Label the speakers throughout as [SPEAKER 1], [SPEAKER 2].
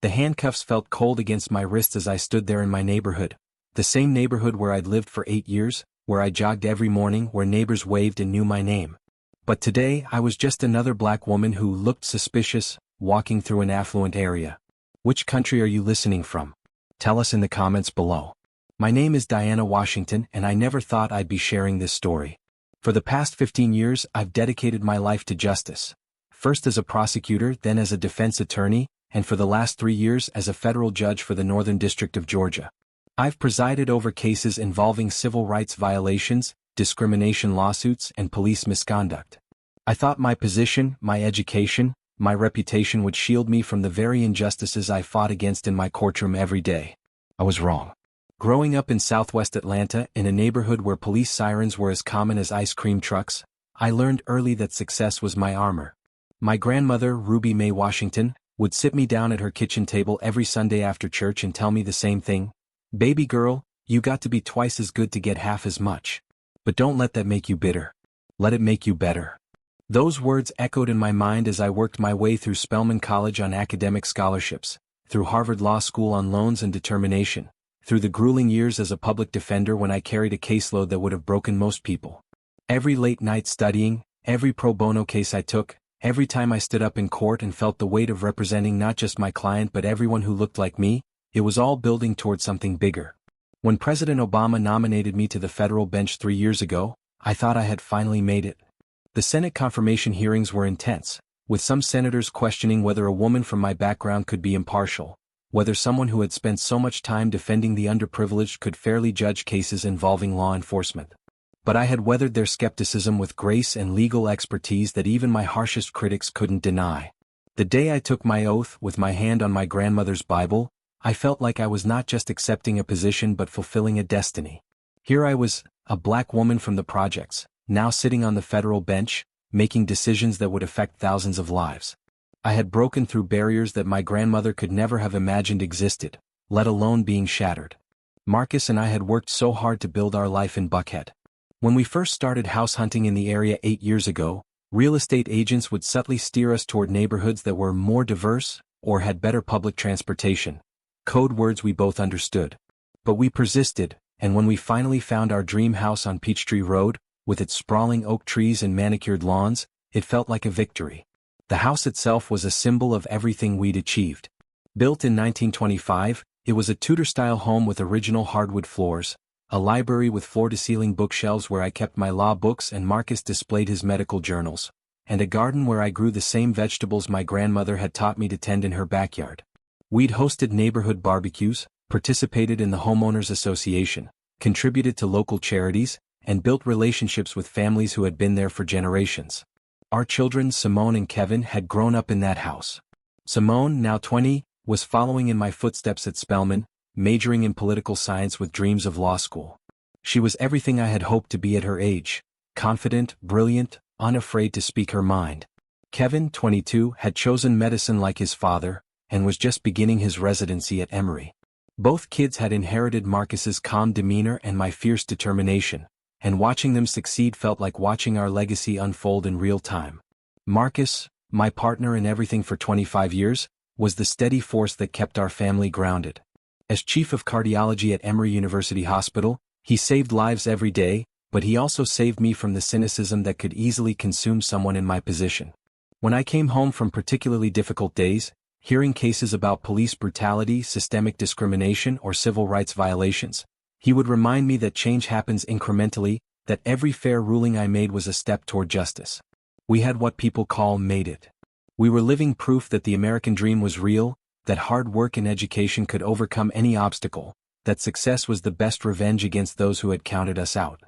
[SPEAKER 1] The handcuffs felt cold against my wrists as I stood there in my neighborhood. The same neighborhood where I'd lived for 8 years, where I jogged every morning, where neighbors waved and knew my name. But today I was just another black woman who looked suspicious, walking through an affluent area. Which country are you listening from? Tell us in the comments below. My name is Diana Washington, and I never thought I'd be sharing this story. For the past 15 years, I've dedicated my life to justice. First as a prosecutor, then as a defense attorney, and for the last 3 years as a federal judge for the Northern District of Georgia. I've presided over cases involving civil rights violations, discrimination lawsuits, and police misconduct. I thought my position, my education, my reputation would shield me from the very injustices I fought against in my courtroom every day. I was wrong. Growing up in Southwest Atlanta, in a neighborhood where police sirens were as common as ice cream trucks, I learned early that success was my armor. My grandmother, Ruby Mae Washington, would sit me down at her kitchen table every Sunday after church and tell me the same thing. Baby girl, you got to be twice as good to get half as much. But don't let that make you bitter. Let it make you better. Those words echoed in my mind as I worked my way through Spelman College on academic scholarships, through Harvard Law School on loans and determination, through the grueling years as a public defender when I carried a caseload that would have broken most people. Every late night studying, every pro bono case I took, every time I stood up in court and felt the weight of representing not just my client but everyone who looked like me, it was all building toward something bigger. When President Obama nominated me to the federal bench 3 years ago, I thought I had finally made it. The Senate confirmation hearings were intense, with some senators questioning whether a woman from my background could be impartial, whether someone who had spent so much time defending the underprivileged could fairly judge cases involving law enforcement. But I had weathered their skepticism with grace and legal expertise that even my harshest critics couldn't deny. The day I took my oath with my hand on my grandmother's Bible, I felt like I was not just accepting a position but fulfilling a destiny. Here I was, a black woman from the projects, now sitting on the federal bench, making decisions that would affect thousands of lives. I had broken through barriers that my grandmother could never have imagined existed, let alone being shattered. Marcus and I had worked so hard to build our life in Buckhead. When we first started house hunting in the area 8 years ago, real estate agents would subtly steer us toward neighborhoods that were more diverse or had better public transportation. Code words we both understood. But we persisted, and when we finally found our dream house on Peachtree Road, with its sprawling oak trees and manicured lawns, it felt like a victory. The house itself was a symbol of everything we'd achieved. Built in 1925, it was a Tudor-style home with original hardwood floors, a library with floor-to-ceiling bookshelves where I kept my law books and Marcus displayed his medical journals, and a garden where I grew the same vegetables my grandmother had taught me to tend in her backyard. We'd hosted neighborhood barbecues, participated in the homeowners association, contributed to local charities, and built relationships with families who had been there for generations. Our children, Simone and Kevin, had grown up in that house. Simone, now 20, was following in my footsteps at Spelman, majoring in political science with dreams of law school. She was everything I had hoped to be at her age, confident, brilliant, unafraid to speak her mind. Kevin, 22, had chosen medicine like his father, and was just beginning his residency at Emory. Both kids had inherited Marcus's calm demeanor and my fierce determination, and watching them succeed felt like watching our legacy unfold in real time. Marcus, my partner in everything for 25 years, was the steady force that kept our family grounded. As chief of cardiology at Emory University Hospital, he saved lives every day, but he also saved me from the cynicism that could easily consume someone in my position. When I came home from particularly difficult days, hearing cases about police brutality, systemic discrimination, or civil rights violations, he would remind me that change happens incrementally, that every fair ruling I made was a step toward justice. We had what people call made it. We were living proof that the American dream was real, that hard work and education could overcome any obstacle, that success was the best revenge against those who had counted us out.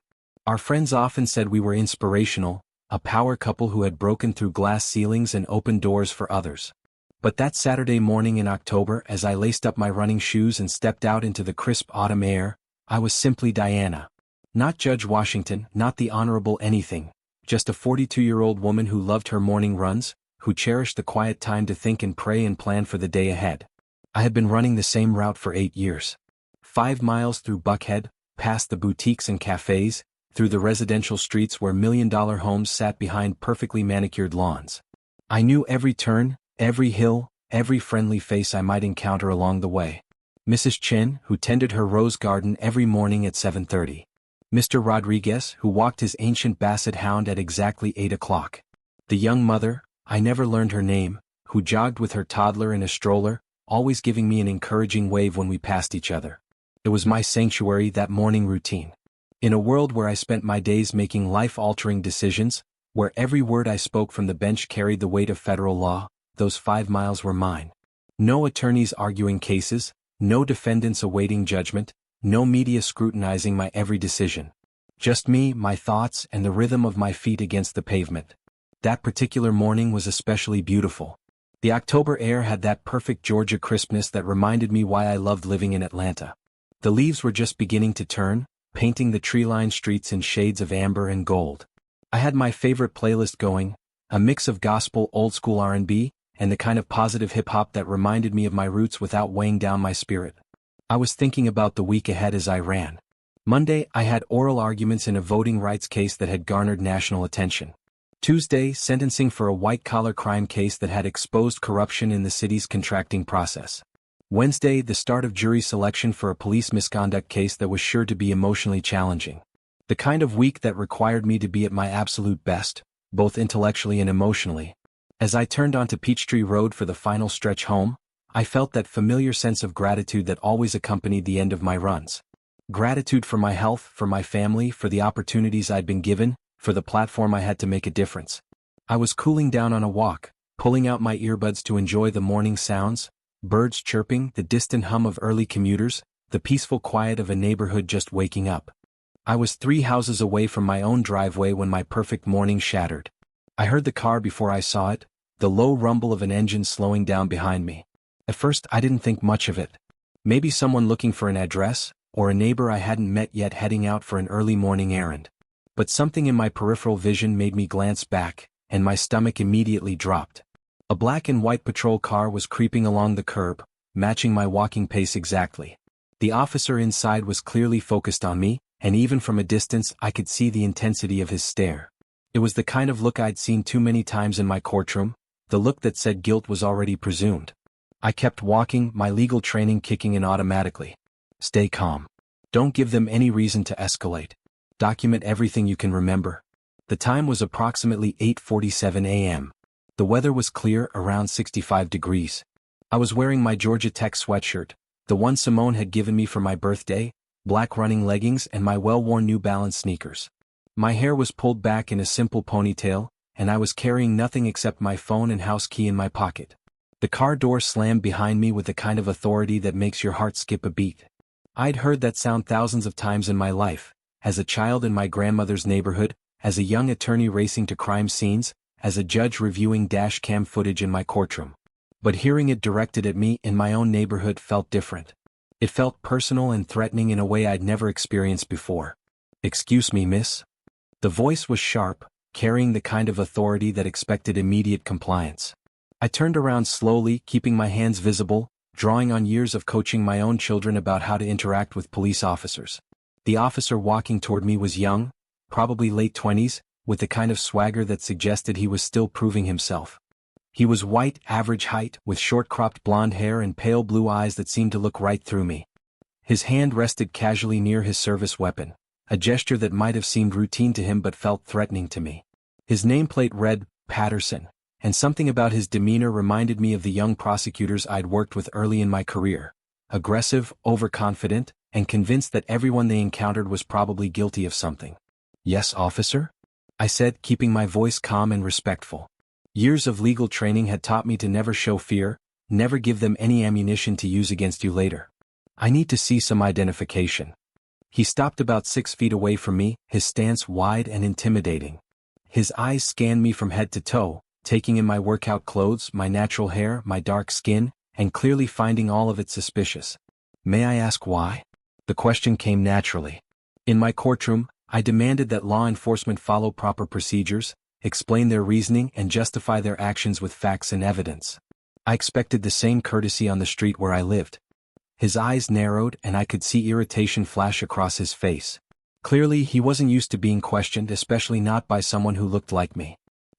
[SPEAKER 1] Our friends often said we were inspirational, a power couple who had broken through glass ceilings and opened doors for others. But that Saturday morning in October, as I laced up my running shoes and stepped out into the crisp autumn air, I was simply Diana. Not Judge Washington, not the Honorable anything, just a 42-year-old woman who loved her morning runs, who cherished the quiet time to think and pray and plan for the day ahead. I had been running the same route for 8 years. 5 miles through Buckhead, past the boutiques and cafes, through the residential streets where million-dollar homes sat behind perfectly manicured lawns. I knew every turn, every hill, every friendly face I might encounter along the way. Mrs. Chin, who tended her rose garden every morning at 7:30. Mr. Rodriguez, who walked his ancient basset hound at exactly 8 o'clock. The young mother, I never learned her name, who jogged with her toddler in a stroller, always giving me an encouraging wave when we passed each other. It was my sanctuary, that morning routine. In a world where I spent my days making life-altering decisions, where every word I spoke from the bench carried the weight of federal law, those 5 miles were mine. No attorneys arguing cases, no defendants awaiting judgment, no media scrutinizing my every decision. Just me, my thoughts, and the rhythm of my feet against the pavement. That particular morning was especially beautiful. The October air had that perfect Georgia crispness that reminded me why I loved living in Atlanta. The leaves were just beginning to turn, painting the tree-lined streets in shades of amber and gold. I had my favorite playlist going, a mix of gospel, old-school R&B, and the kind of positive hip-hop that reminded me of my roots without weighing down my spirit. I was thinking about the week ahead as I ran. Monday, I had oral arguments in a voting rights case that had garnered national attention. Tuesday, sentencing for a white-collar crime case that had exposed corruption in the city's contracting process. Wednesday, the start of jury selection for a police misconduct case that was sure to be emotionally challenging. The kind of week that required me to be at my absolute best, both intellectually and emotionally. As I turned onto Peachtree Road for the final stretch home, I felt that familiar sense of gratitude that always accompanied the end of my runs. Gratitude for my health, for my family, for the opportunities I'd been given, for the platform I had to make a difference. I was cooling down on a walk, pulling out my earbuds to enjoy the morning sounds, birds chirping, the distant hum of early commuters, the peaceful quiet of a neighborhood just waking up. I was 3 houses away from my own driveway when my perfect morning shattered. I heard the car before I saw it, the low rumble of an engine slowing down behind me. At first I didn't think much of it. Maybe someone looking for an address, or a neighbor I hadn't met yet heading out for an early morning errand. But something in my peripheral vision made me glance back, and my stomach immediately dropped. A black and white patrol car was creeping along the curb, matching my walking pace exactly. The officer inside was clearly focused on me, and even from a distance I could see the intensity of his stare. It was the kind of look I'd seen too many times in my courtroom, the look that said guilt was already presumed. I kept walking, my legal training kicking in automatically. Stay calm. Don't give them any reason to escalate. Document everything you can remember. The time was approximately 8:47 a.m. The weather was clear, around 65 degrees. I was wearing my Georgia Tech sweatshirt, the one Simone had given me for my birthday, black running leggings and my well-worn New Balance sneakers. My hair was pulled back in a simple ponytail, and I was carrying nothing except my phone and house key in my pocket. The car door slammed behind me with the kind of authority that makes your heart skip a beat. I'd heard that sound thousands of times in my life, as a child in my grandmother's neighborhood, as a young attorney racing to crime scenes, as a judge reviewing dash cam footage in my courtroom. But hearing it directed at me in my own neighborhood felt different. It felt personal and threatening in a way I'd never experienced before. "Excuse me, miss?" The voice was sharp, carrying the kind of authority that expected immediate compliance. I turned around slowly, keeping my hands visible, drawing on years of coaching my own children about how to interact with police officers. The officer walking toward me was young, probably late 20s, with the kind of swagger that suggested he was still proving himself. He was white, average height, with short-cropped blonde hair and pale blue eyes that seemed to look right through me. His hand rested casually near his service weapon, a gesture that might have seemed routine to him but felt threatening to me. His nameplate read, Patterson, and something about his demeanor reminded me of the young prosecutors I'd worked with early in my career. Aggressive, overconfident, and convinced that everyone they encountered was probably guilty of something. "Yes, officer?" I said, keeping my voice calm and respectful. Years of legal training had taught me to never show fear, never give them any ammunition to use against you later. "I need to see some identification." He stopped about 6 feet away from me, his stance wide and intimidating. His eyes scanned me from head to toe, taking in my workout clothes, my natural hair, my dark skin, and clearly finding all of it suspicious. "May I ask why?" The question came naturally. In my courtroom, I demanded that law enforcement follow proper procedures, explain their reasoning and justify their actions with facts and evidence. I expected the same courtesy on the street where I lived. His eyes narrowed and I could see irritation flash across his face. Clearly he wasn't used to being questioned, especially not by someone who looked like me.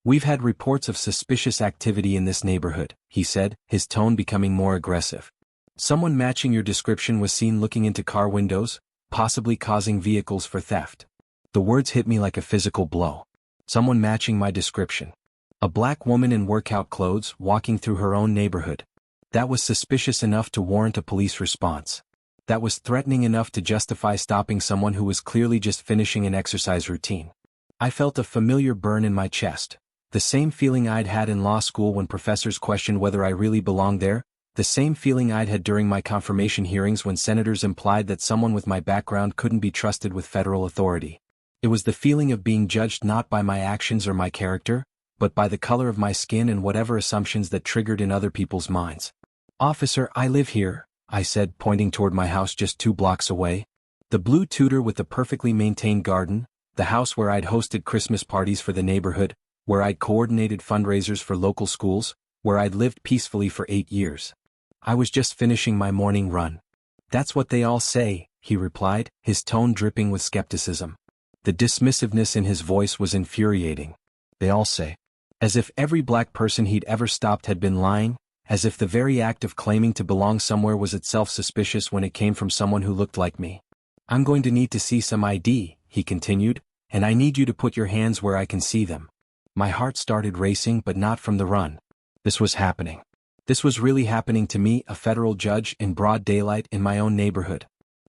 [SPEAKER 1] "We've had reports of suspicious activity in this neighborhood," he said, his tone becoming more aggressive. "Someone matching your description was seen looking into car windows, possibly causing vehicles for theft." The words hit me like a physical blow. Someone matching my description. A black woman in workout clothes walking through her own neighborhood. That was suspicious enough to warrant a police response. That was threatening enough to justify stopping someone who was clearly just finishing an exercise routine. I felt a familiar burn in my chest. The same feeling I'd had in law school when professors questioned whether I really belonged there, the same feeling I'd had during my confirmation hearings when senators implied that someone with my background couldn't be trusted with federal authority. It was the feeling of being judged not by my actions or my character, but by the color of my skin and whatever assumptions that triggered in other people's minds. "Officer, I live here," I said, pointing toward my house just 2 blocks away. The blue Tudor with the perfectly maintained garden, the house where I'd hosted Christmas parties for the neighborhood, where I'd coordinated fundraisers for local schools, where I'd lived peacefully for 8 years. I was just finishing my morning run. "That's what they all say," he replied, his tone dripping with skepticism. The dismissiveness in his voice was infuriating. "They all say." As if every black person he'd ever stopped had been lying, as if the very act of claiming to belong somewhere was itself suspicious when it came from someone who looked like me. "I'm going to need to see some ID," he continued, "and I need you to put your hands where I can see them." My heart started racing, but not from the run. This was happening. This was really happening to me, a federal judge, in broad daylight in my own neighborhood.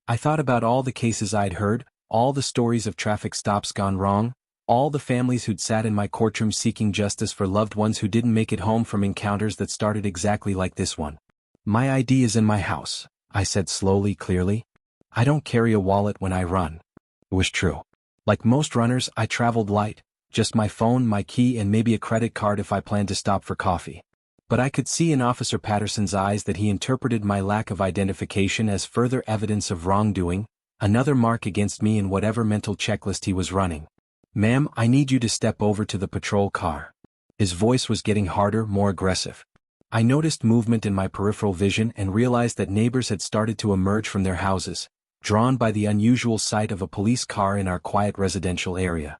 [SPEAKER 1] I thought about all the cases I'd heard, all the stories of traffic stops gone wrong, all the families who'd sat in my courtroom seeking justice for loved ones who didn't make it home from encounters that started exactly like this one. "My ID is in my house," I said slowly, clearly. "I don't carry a wallet when I run." It was true. Like most runners, I traveled light, just my phone, my key, and maybe a credit card if I planned to stop for coffee. But I could see in Officer Patterson's eyes that he interpreted my lack of identification as further evidence of wrongdoing, another mark against me in whatever mental checklist he was running. "Ma'am, I need you to step over to the patrol car." His voice was getting harder, more aggressive. I noticed movement in my peripheral vision and realized that neighbors had started to emerge from their houses, drawn by the unusual sight of a police car in our quiet residential area.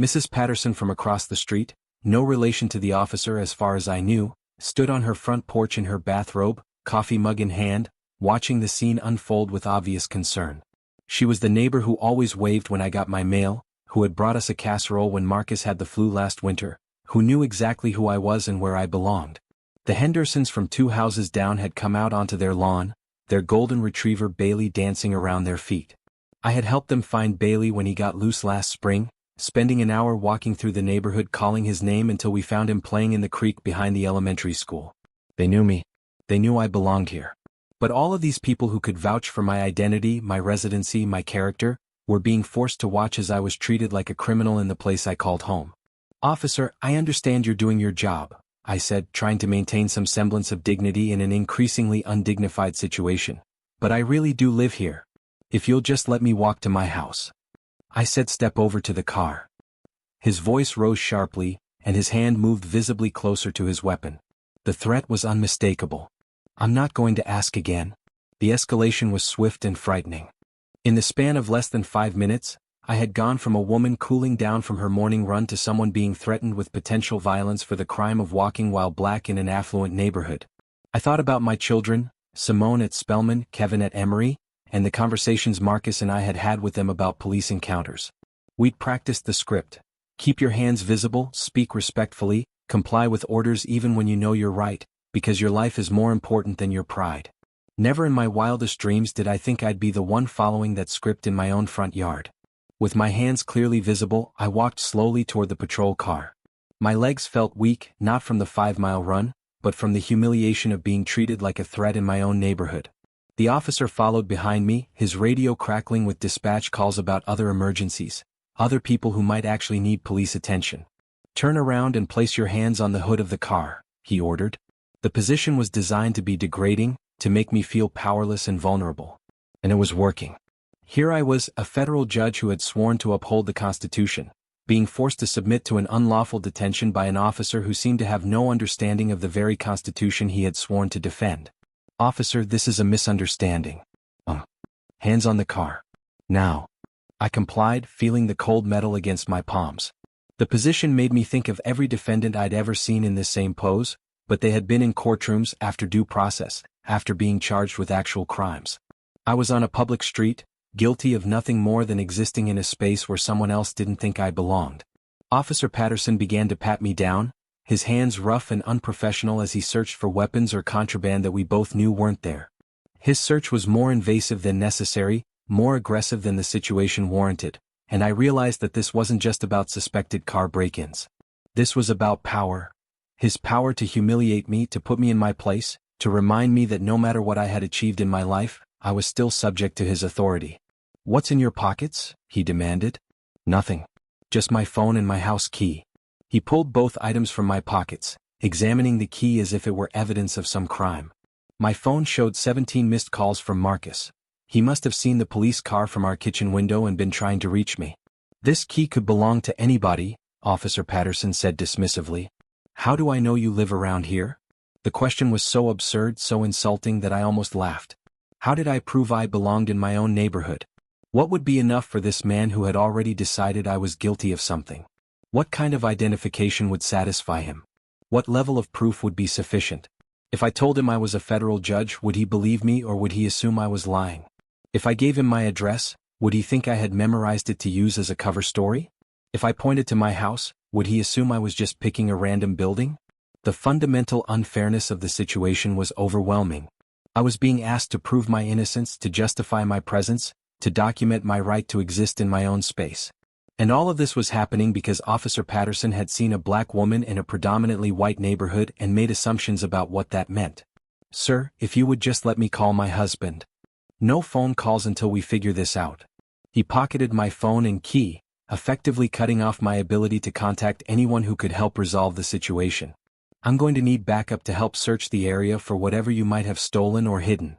[SPEAKER 1] Mrs. Patterson from across the street, no relation to the officer as far as I knew, stood on her front porch in her bathrobe, coffee mug in hand, watching the scene unfold with obvious concern. She was the neighbor who always waved when I got my mail, who had brought us a casserole when Marcus had the flu last winter, who knew exactly who I was and where I belonged. The Hendersons from 2 houses down had come out onto their lawn, their golden retriever Bailey dancing around their feet. I had helped them find Bailey when he got loose last spring, spending an hour walking through the neighborhood calling his name until we found him playing in the creek behind the elementary school. They knew me. They knew I belonged here. But all of these people who could vouch for my identity, my residency, my character, were being forced to watch as I was treated like a criminal in the place I called home. "Officer, I understand you're doing your job," I said, trying to maintain some semblance of dignity in an increasingly undignified situation. "But I really do live here. If you'll just let me walk to my house." I said, "Step over to the car." His voice rose sharply, and his hand moved visibly closer to his weapon. The threat was unmistakable. "I'm not going to ask again." The escalation was swift and frightening. In the span of less than 5 minutes, I had gone from a woman cooling down from her morning run to someone being threatened with potential violence for the crime of walking while black in an affluent neighborhood. I thought about my children, Simone at Spelman, Kevin at Emory, and the conversations Marcus and I had had with them about police encounters. We'd practiced the script. Keep your hands visible, speak respectfully, comply with orders even when you know you're right, because your life is more important than your pride. Never in my wildest dreams did I think I'd be the one following that script in my own front yard. With my hands clearly visible, I walked slowly toward the patrol car. My legs felt weak, not from the 5-mile run, but from the humiliation of being treated like a threat in my own neighborhood. The officer followed behind me, his radio crackling with dispatch calls about other emergencies, other people who might actually need police attention. "Turn around and place your hands on the hood of the car," he ordered. The position was designed to be degrading, to make me feel powerless and vulnerable. And it was working. Here I was, a federal judge who had sworn to uphold the Constitution, being forced to submit to an unlawful detention by an officer who seemed to have no understanding of the very Constitution he had sworn to defend. "Officer, this is a misunderstanding." Hands on the car. Now. I complied, feeling the cold metal against my palms. The position made me think of every defendant I'd ever seen in this same pose, but they had been in courtrooms after due process, after being charged with actual crimes. I was on a public street, guilty of nothing more than existing in a space where someone else didn't think I belonged. Officer Patterson began to pat me down, his hands rough and unprofessional as he searched for weapons or contraband that we both knew weren't there. His search was more invasive than necessary, more aggressive than the situation warranted, and I realized that this wasn't just about suspected car break-ins. This was about power. His power to humiliate me, to put me in my place, to remind me that no matter what I had achieved in my life, I was still subject to his authority. "What's in your pockets?" he demanded. "Nothing. Just my phone and my house key." He pulled both items from my pockets, examining the key as if it were evidence of some crime. My phone showed 17 missed calls from Marcus. He must have seen the police car from our kitchen window and been trying to reach me. "This key could belong to anybody," Officer Patterson said dismissively. "How do I know you live around here?" The question was so absurd, so insulting that I almost laughed. How did I prove I belonged in my own neighborhood? What would be enough for this man who had already decided I was guilty of something? What kind of identification would satisfy him? What level of proof would be sufficient? If I told him I was a federal judge, would he believe me or would he assume I was lying? If I gave him my address, would he think I had memorized it to use as a cover story? If I pointed to my house, would he assume I was just picking a random building? The fundamental unfairness of the situation was overwhelming. I was being asked to prove my innocence, to justify my presence, to document my right to exist in my own space. And all of this was happening because Officer Patterson had seen a black woman in a predominantly white neighborhood and made assumptions about what that meant. "Sir, if you would just let me call my husband. No phone calls until we figure this out." He pocketed my phone and key, effectively cutting off my ability to contact anyone who could help resolve the situation. "I'm going to need backup to help search the area for whatever you might have stolen or hidden."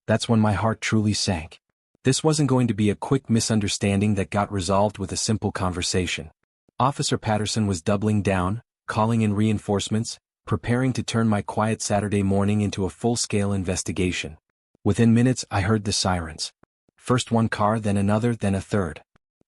[SPEAKER 1] That's when my heart truly sank. This wasn't going to be a quick misunderstanding that got resolved with a simple conversation. Officer Patterson was doubling down, calling in reinforcements, preparing to turn my quiet Saturday morning into a full-scale investigation. Within minutes I heard the sirens. First one car, then another, then a third.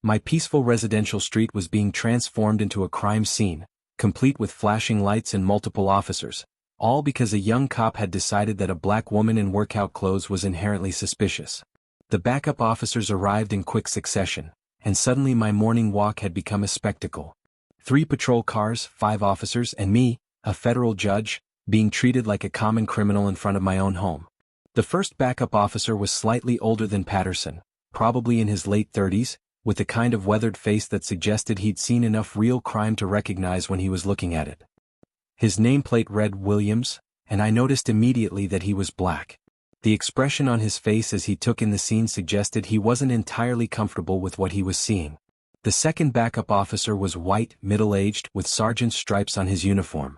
[SPEAKER 1] My peaceful residential street was being transformed into a crime scene, complete with flashing lights and multiple officers, all because a young cop had decided that a black woman in workout clothes was inherently suspicious. The backup officers arrived in quick succession, and suddenly my morning walk had become a spectacle. 3 patrol cars, 5 officers, and me, a federal judge, being treated like a common criminal in front of my own home. The first backup officer was slightly older than Patterson, probably in his late 30s, with the kind of weathered face that suggested he'd seen enough real crime to recognize when he was looking at it. His nameplate read Williams, and I noticed immediately that he was black. The expression on his face as he took in the scene suggested he wasn't entirely comfortable with what he was seeing. The second backup officer was white, middle-aged, with sergeant's stripes on his uniform.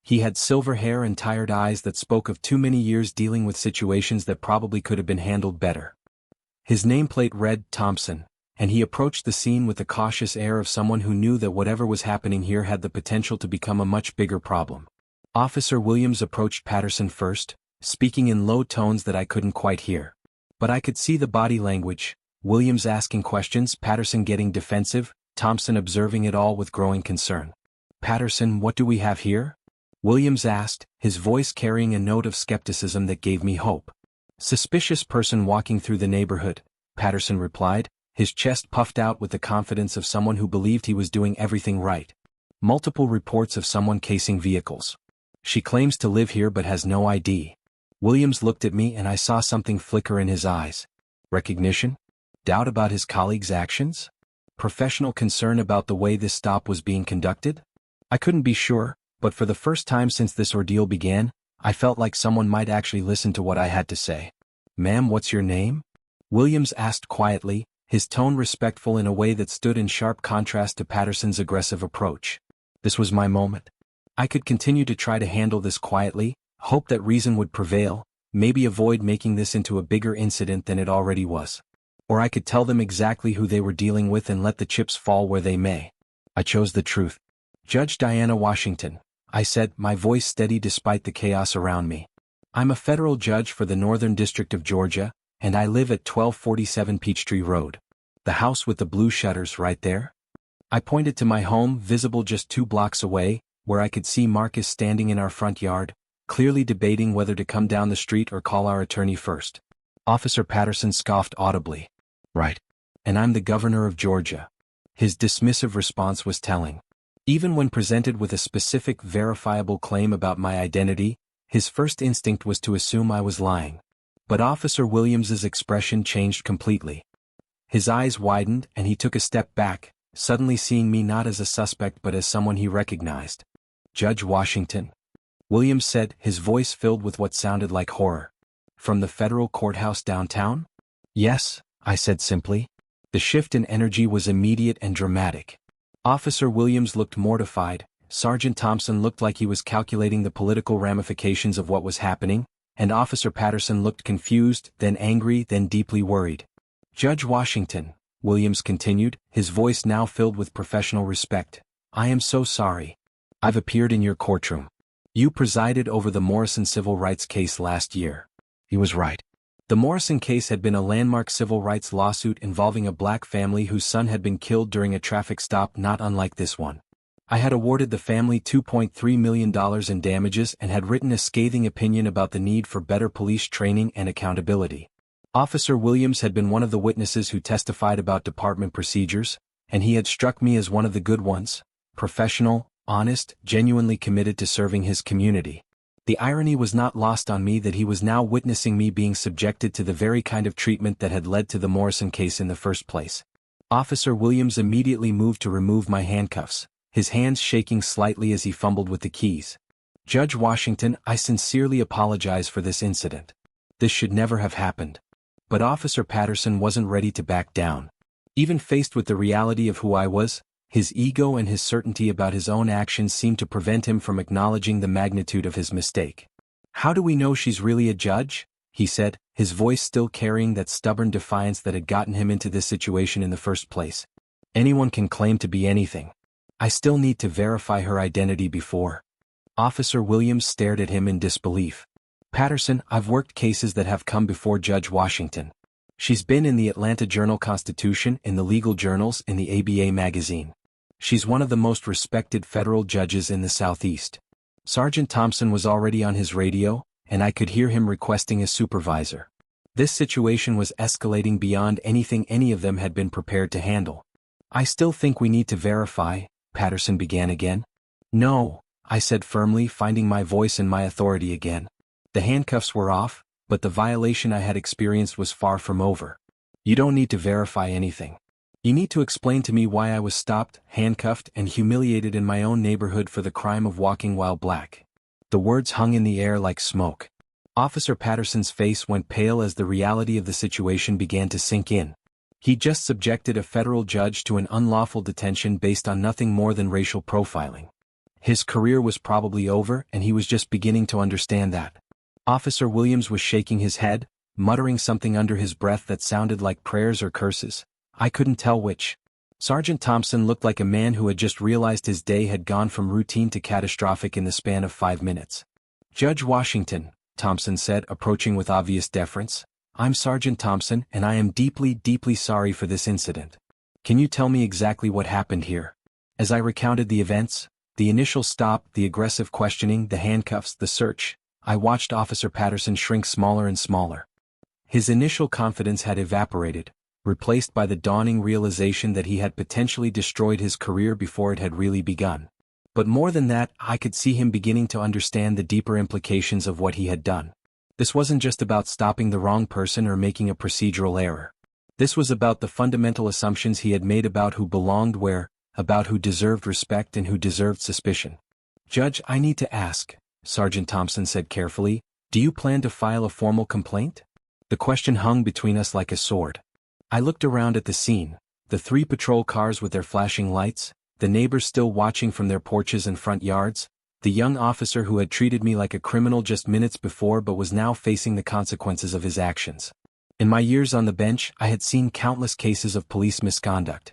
[SPEAKER 1] He had silver hair and tired eyes that spoke of too many years dealing with situations that probably could have been handled better. His nameplate read Thompson, and he approached the scene with the cautious air of someone who knew that whatever was happening here had the potential to become a much bigger problem. Officer Williams approached Patterson first, speaking in low tones that I couldn't quite hear. But I could see the body language, Williams asking questions, Patterson getting defensive, Thompson observing it all with growing concern. "Patterson, what do we have here?" Williams asked, his voice carrying a note of skepticism that gave me hope. "Suspicious person walking through the neighborhood," Patterson replied, his chest puffed out with the confidence of someone who believed he was doing everything right. "Multiple reports of someone casing vehicles. She claims to live here but has no ID." Williams looked at me and I saw something flicker in his eyes. Recognition? Doubt about his colleagues' actions? Professional concern about the way this stop was being conducted? I couldn't be sure, but for the first time since this ordeal began, I felt like someone might actually listen to what I had to say. "Ma'am, what's your name?" Williams asked quietly, his tone respectful in a way that stood in sharp contrast to Patterson's aggressive approach. This was my moment. I could continue to try to handle this quietly, hope that reason would prevail, maybe avoid making this into a bigger incident than it already was. Or I could tell them exactly who they were dealing with and let the chips fall where they may. I chose the truth. "Judge Diana Washington," I said, my voice steady despite the chaos around me. "I'm a federal judge for the Northern District of Georgia, and I live at 1247 Peachtree Road. The house with the blue shutters right there?" I pointed to my home, visible just 2 blocks away, where I could see Marcus standing in our front yard, clearly debating whether to come down the street or call our attorney first. Officer Patterson scoffed audibly. Right. And I'm the governor of Georgia. His dismissive response was telling. Even when presented with a specific verifiable claim about my identity, his first instinct was to assume I was lying. But Officer Williams's expression changed completely. His eyes widened and he took a step back, suddenly seeing me not as a suspect but as someone he recognized. Judge Washington? Williams said, his voice filled with what sounded like horror. From the federal courthouse downtown? Yes, I said simply. The shift in energy was immediate and dramatic. Officer Williams looked mortified, Sergeant Thompson looked like he was calculating the political ramifications of what was happening, and Officer Patterson looked confused, then angry, then deeply worried. Judge Washington, Williams continued, his voice now filled with professional respect, I am so sorry. I've appeared in your courtroom. You presided over the Morrison civil rights case last year. He was right. The Morrison case had been a landmark civil rights lawsuit involving a black family whose son had been killed during a traffic stop not unlike this one. I had awarded the family $2.3 million in damages and had written a scathing opinion about the need for better police training and accountability. Officer Williams had been one of the witnesses who testified about department procedures, and he had struck me as one of the good ones, professional, honest, genuinely committed to serving his community. The irony was not lost on me that he was now witnessing me being subjected to the very kind of treatment that had led to the Morrison case in the first place. Officer Williams immediately moved to remove my handcuffs, his hands shaking slightly as he fumbled with the keys. Judge Washington, I sincerely apologize for this incident. This should never have happened. But Officer Patterson wasn't ready to back down. Even faced with the reality of who I was, his ego and his certainty about his own actions seemed to prevent him from acknowledging the magnitude of his mistake. How do we know she's really a judge? He said, his voice still carrying that stubborn defiance that had gotten him into this situation in the first place. Anyone can claim to be anything. I still need to verify her identity before. Officer Williams stared at him in disbelief. Patterson, I've worked cases that have come before Judge Washington. She's been in the Atlanta Journal-Constitution, in the legal journals, in the ABA magazine. She's one of the most respected federal judges in the Southeast. Sergeant Thompson was already on his radio, and I could hear him requesting a supervisor. This situation was escalating beyond anything any of them had been prepared to handle. I still think we need to verify, Patterson began again. No, I said firmly, finding my voice and my authority again. The handcuffs were off, but the violation I had experienced was far from over. You don't need to verify anything. You need to explain to me why I was stopped, handcuffed, and humiliated in my own neighborhood for the crime of walking while black. The words hung in the air like smoke. Officer Patterson's face went pale as the reality of the situation began to sink in. He just subjected a federal judge to an unlawful detention based on nothing more than racial profiling. His career was probably over and he was just beginning to understand that. Officer Williams was shaking his head, muttering something under his breath that sounded like prayers or curses. I couldn't tell which. Sergeant Thompson looked like a man who had just realized his day had gone from routine to catastrophic in the span of 5 minutes. Judge Washington, Thompson said, approaching with obvious deference, I'm Sergeant Thompson and I am deeply, deeply sorry for this incident. Can you tell me exactly what happened here? As I recounted the events, the initial stop, the aggressive questioning, the handcuffs, the search, I watched Officer Patterson shrink smaller and smaller. His initial confidence had evaporated, replaced by the dawning realization that he had potentially destroyed his career before it had really begun. But more than that, I could see him beginning to understand the deeper implications of what he had done. This wasn't just about stopping the wrong person or making a procedural error. This was about the fundamental assumptions he had made about who belonged where, about who deserved respect and who deserved suspicion. Judge, I need to ask, Sergeant Thompson said carefully, do you plan to file a formal complaint? The question hung between us like a sword. I looked around at the scene, the 3 patrol cars with their flashing lights, the neighbors still watching from their porches and front yards, the young officer who had treated me like a criminal just minutes before but was now facing the consequences of his actions. In my years on the bench, I had seen countless cases of police misconduct.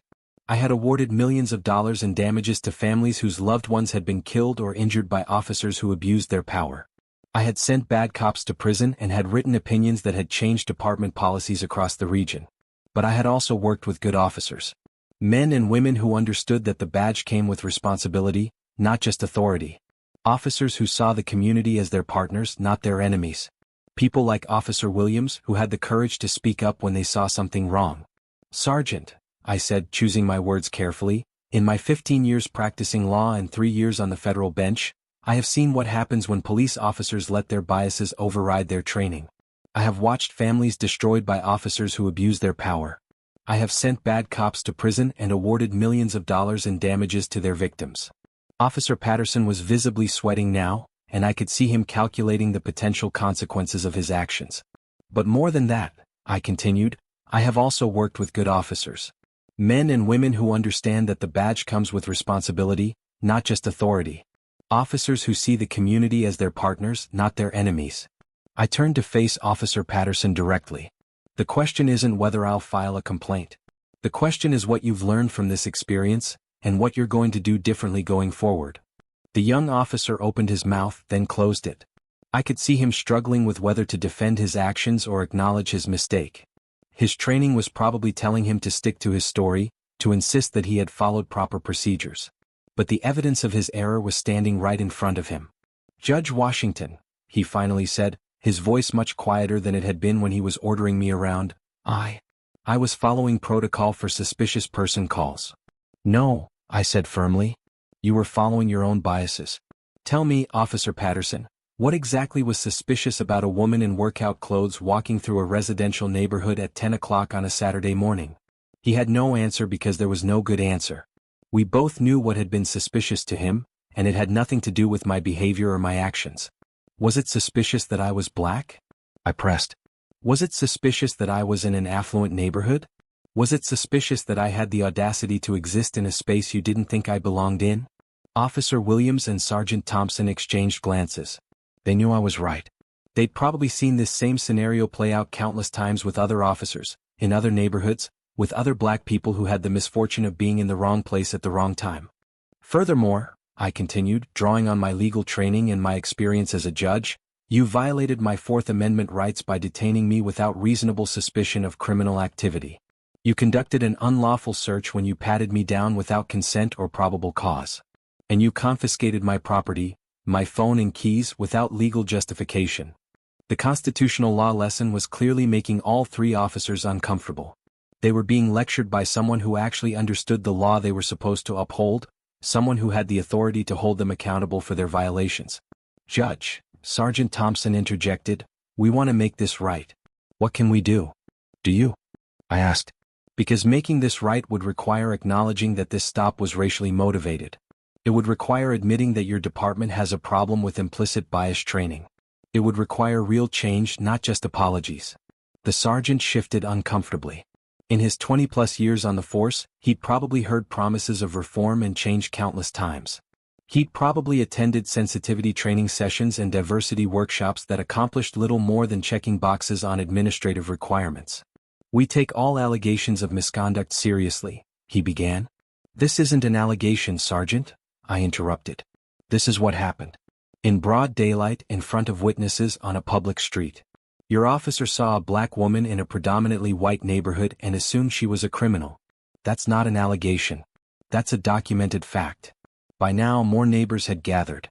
[SPEAKER 1] I had awarded millions of dollars in damages to families whose loved ones had been killed or injured by officers who abused their power. I had sent bad cops to prison and had written opinions that had changed department policies across the region. But I had also worked with good officers. Men and women who understood that the badge came with responsibility, not just authority. Officers who saw the community as their partners, not their enemies. People like Officer Williams who had the courage to speak up when they saw something wrong. "Sergeant," I said, choosing my words carefully, "in my 15 years practicing law and 3 years on the federal bench, I have seen what happens when police officers let their biases override their training. I have watched families destroyed by officers who abuse their power. I have sent bad cops to prison and awarded millions of dollars in damages to their victims." Officer Patterson was visibly sweating now, and I could see him calculating the potential consequences of his actions. "But more than that," I continued, "I have also worked with good officers. Men and women who understand that the badge comes with responsibility, not just authority. Officers who see the community as their partners, not their enemies." I turned to face Officer Patterson directly. "The question isn't whether I'll file a complaint. The question is what you've learned from this experience, and what you're going to do differently going forward." The young officer opened his mouth, then closed it. I could see him struggling with whether to defend his actions or acknowledge his mistake. His training was probably telling him to stick to his story, to insist that he had followed proper procedures. But the evidence of his error was standing right in front of him. "Judge Washington," he finally said, his voice much quieter than it had been when he was ordering me around, I was following protocol for suspicious person calls." "No," I said firmly. "You were following your own biases. Tell me, Officer Patterson, what exactly was suspicious about a woman in workout clothes walking through a residential neighborhood at 10 o'clock on a Saturday morning?" He had no answer because there was no good answer. We both knew what had been suspicious to him, and it had nothing to do with my behavior or my actions. "Was it suspicious that I was black?" I pressed. "Was it suspicious that I was in an affluent neighborhood? Was it suspicious that I had the audacity to exist in a space you didn't think I belonged in?" Officer Williams and Sergeant Thompson exchanged glances. They knew I was right. They'd probably seen this same scenario play out countless times with other officers, in other neighborhoods, with other black people who had the misfortune of being in the wrong place at the wrong time. "Furthermore," I continued, drawing on my legal training and my experience as a judge, "you violated my Fourth Amendment rights by detaining me without reasonable suspicion of criminal activity. You conducted an unlawful search when you patted me down without consent or probable cause. And you confiscated my property, my phone and keys, without legal justification." The constitutional law lesson was clearly making all three officers uncomfortable. They were being lectured by someone who actually understood the law they were supposed to uphold, someone who had the authority to hold them accountable for their violations. "Judge," Sergeant Thompson interjected, "we want to make this right. What can we do?" "Do you?" I asked. "Because making this right would require acknowledging that this stop was racially motivated. It would require admitting that your department has a problem with implicit bias training. It would require real change, not just apologies." The sergeant shifted uncomfortably. In his 20-plus years on the force, he'd probably heard promises of reform and change countless times. He'd probably attended sensitivity training sessions and diversity workshops that accomplished little more than checking boxes on administrative requirements. "We take all allegations of misconduct seriously," he began. "This isn't an allegation, Sergeant," I interrupted. "This is what happened. In broad daylight, in front of witnesses on a public street. Your officer saw a black woman in a predominantly white neighborhood and assumed she was a criminal. That's not an allegation. That's a documented fact." By now more neighbors had gathered.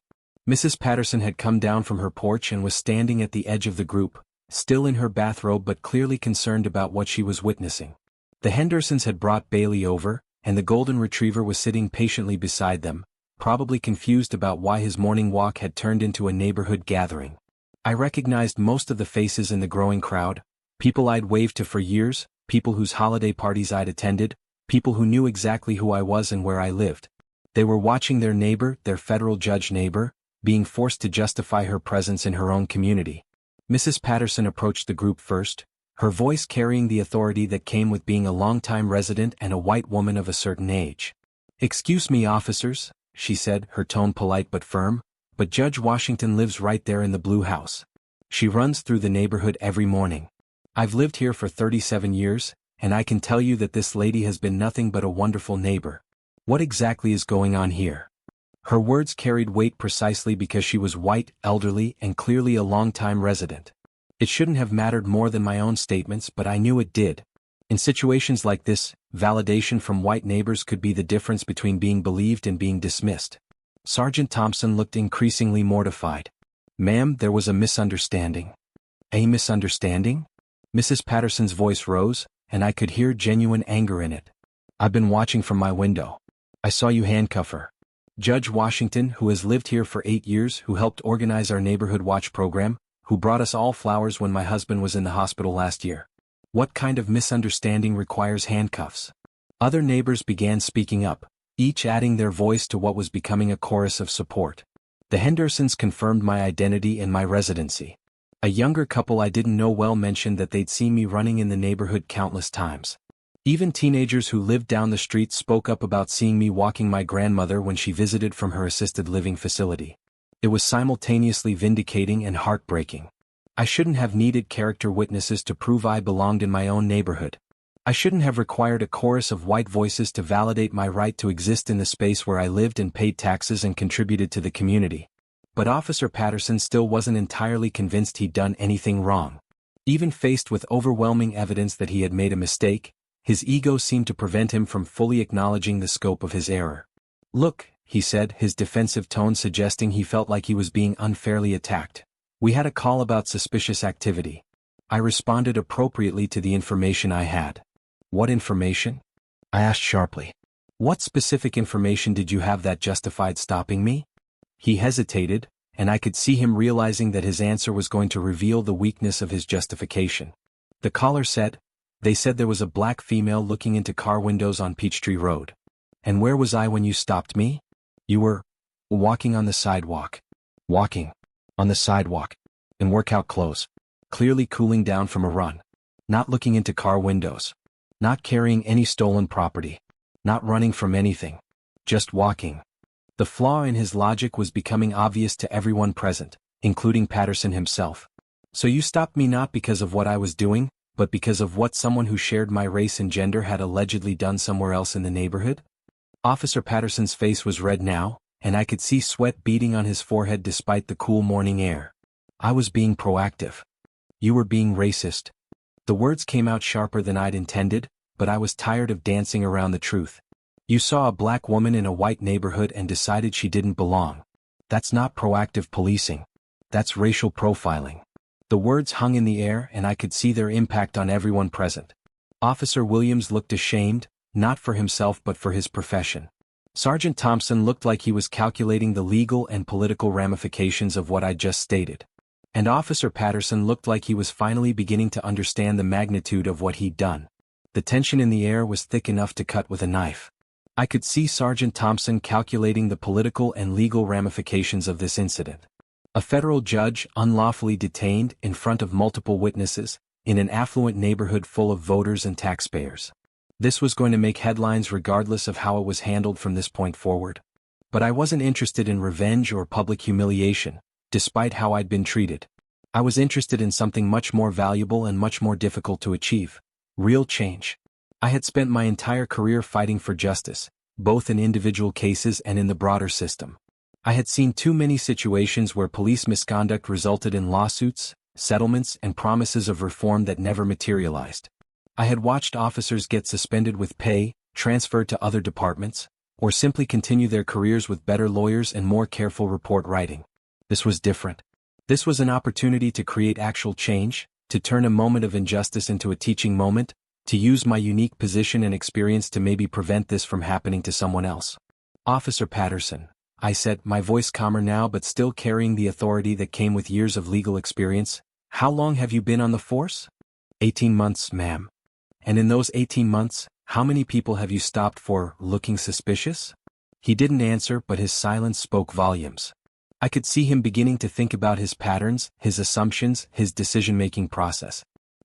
[SPEAKER 1] Mrs. Patterson had come down from her porch and was standing at the edge of the group, still in her bathrobe but clearly concerned about what she was witnessing. The Hendersons had brought Bailey over, and the golden retriever was sitting patiently beside them, probably confused about why his morning walk had turned into a neighborhood gathering. I recognized most of the faces in the growing crowd, people I'd waved to for years, people whose holiday parties I'd attended, people who knew exactly who I was and where I lived. They were watching their neighbor, their federal judge neighbor, being forced to justify her presence in her own community. Mrs. Patterson approached the group first, her voice carrying the authority that came with being a longtime resident and a white woman of a certain age. "Excuse me, officers," she said, her tone polite but firm, "but Judge Washington lives right there in the blue house. She runs through the neighborhood every morning. I've lived here for 37 years, and I can tell you that this lady has been nothing but a wonderful neighbor. What exactly is going on here?" Her words carried weight precisely because she was white, elderly, and clearly a long-time resident. It shouldn't have mattered more than my own statements, but I knew it did. In situations like this, validation from white neighbors could be the difference between being believed and being dismissed. Sergeant Thompson looked increasingly mortified. "Ma'am, there was a misunderstanding." "A misunderstanding?" Mrs. Patterson's voice rose, and I could hear genuine anger in it. "I've been watching from my window. I saw you handcuff her. Judge Washington, who has lived here for 8 years, who helped organize our neighborhood watch program, who brought us all flowers when my husband was in the hospital last year. What kind of misunderstanding requires handcuffs?" Other neighbors began speaking up, each adding their voice to what was becoming a chorus of support. The Hendersons confirmed my identity and my residency. A younger couple I didn't know well mentioned that they'd seen me running in the neighborhood countless times. Even teenagers who lived down the street spoke up about seeing me walking my grandmother when she visited from her assisted living facility. It was simultaneously vindicating and heartbreaking. I shouldn't have needed character witnesses to prove I belonged in my own neighborhood. I shouldn't have required a chorus of white voices to validate my right to exist in the space where I lived and paid taxes and contributed to the community. But Officer Patterson still wasn't entirely convinced he'd done anything wrong. Even faced with overwhelming evidence that he had made a mistake, his ego seemed to prevent him from fully acknowledging the scope of his error. "Look," he said, his defensive tone suggesting he felt like he was being unfairly attacked. "We had a call about suspicious activity. I responded appropriately to the information I had." "What information?" I asked sharply. "What specific information did you have that justified stopping me?" He hesitated, and I could see him realizing that his answer was going to reveal the weakness of his justification. The caller said, "They said there was a black female looking into car windows on Peachtree Road." "And where was I when you stopped me?" "You were walking on the sidewalk." "Walking on the sidewalk in workout clothes, clearly cooling down from a run. Not looking into car windows. Not carrying any stolen property. Not running from anything. Just walking." The flaw in his logic was becoming obvious to everyone present, including Patterson himself. "So you stopped me not because of what I was doing, but because of what someone who shared my race and gender had allegedly done somewhere else in the neighborhood?" Officer Patterson's face was red now, and I could see sweat beading on his forehead despite the cool morning air. "I was being proactive." "You were being racist." The words came out sharper than I'd intended, but I was tired of dancing around the truth. "You saw a black woman in a white neighborhood and decided she didn't belong. That's not proactive policing. That's racial profiling." The words hung in the air and I could see their impact on everyone present. Officer Williams looked ashamed, not for himself but for his profession. Sergeant Thompson looked like he was calculating the legal and political ramifications of what I'd just stated. And Officer Patterson looked like he was finally beginning to understand the magnitude of what he'd done. The tension in the air was thick enough to cut with a knife. I could see Sergeant Thompson calculating the political and legal ramifications of this incident. A federal judge unlawfully detained in front of multiple witnesses, in an affluent neighborhood full of voters and taxpayers. This was going to make headlines regardless of how it was handled from this point forward. But I wasn't interested in revenge or public humiliation, despite how I'd been treated. I was interested in something much more valuable and much more difficult to achieve: real change. I had spent my entire career fighting for justice, both in individual cases and in the broader system. I had seen too many situations where police misconduct resulted in lawsuits, settlements, and promises of reform that never materialized. I had watched officers get suspended with pay, transferred to other departments, or simply continue their careers with better lawyers and more careful report writing. This was different. This was an opportunity to create actual change, to turn a moment of injustice into a teaching moment, to use my unique position and experience to maybe prevent this from happening to someone else. "Officer Patterson," I said, my voice calmer now but still carrying the authority that came with years of legal experience, "how long have you been on the force?" 18 months, ma'am." "And in those 18 months, how many people have you stopped for looking suspicious?" He didn't answer, but his silence spoke volumes. I could see him beginning to think about his patterns, his assumptions, his decision-making process.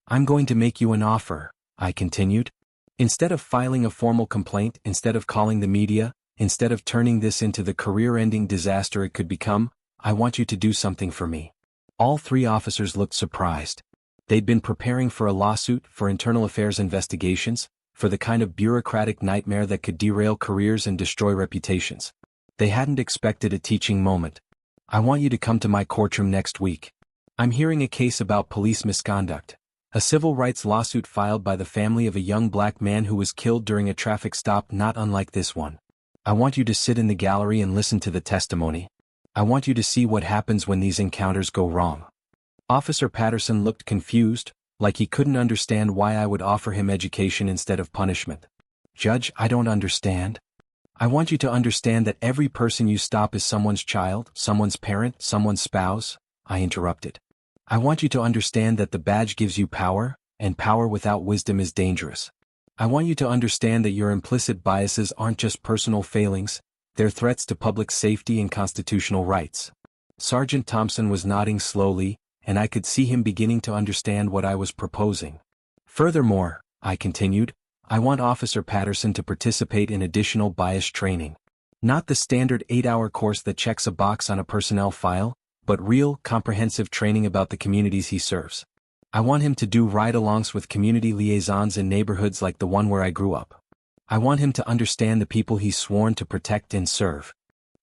[SPEAKER 1] "I'm going to make you an offer," I continued. "Instead of filing a formal complaint, instead of calling the media, instead of turning this into the career-ending disaster it could become, I want you to do something for me." All three officers looked surprised. They'd been preparing for a lawsuit, for internal affairs investigations, for the kind of bureaucratic nightmare that could derail careers and destroy reputations. They hadn't expected a teaching moment. "I want you to come to my courtroom next week. I'm hearing a case about police misconduct. A civil rights lawsuit filed by the family of a young black man who was killed during a traffic stop not unlike this one. I want you to sit in the gallery and listen to the testimony. I want you to see what happens when these encounters go wrong. Officer Patterson looked confused, like he couldn't understand why I would offer him education instead of punishment. Judge, I don't understand. I want you to understand that every person you stop is someone's child, someone's parent, someone's spouse, I interrupted. I want you to understand that the badge gives you power, and power without wisdom is dangerous. I want you to understand that your implicit biases aren't just personal failings, they're threats to public safety and constitutional rights. Sergeant Thompson was nodding slowly, and I could see him beginning to understand what I was proposing. Furthermore, I continued, I want Officer Patterson to participate in additional bias training. Not the standard 8-hour course that checks a box on a personnel file, but real, comprehensive training about the communities he serves. I want him to do ride-alongs with community liaisons in neighborhoods like the one where I grew up. I want him to understand the people he's sworn to protect and serve.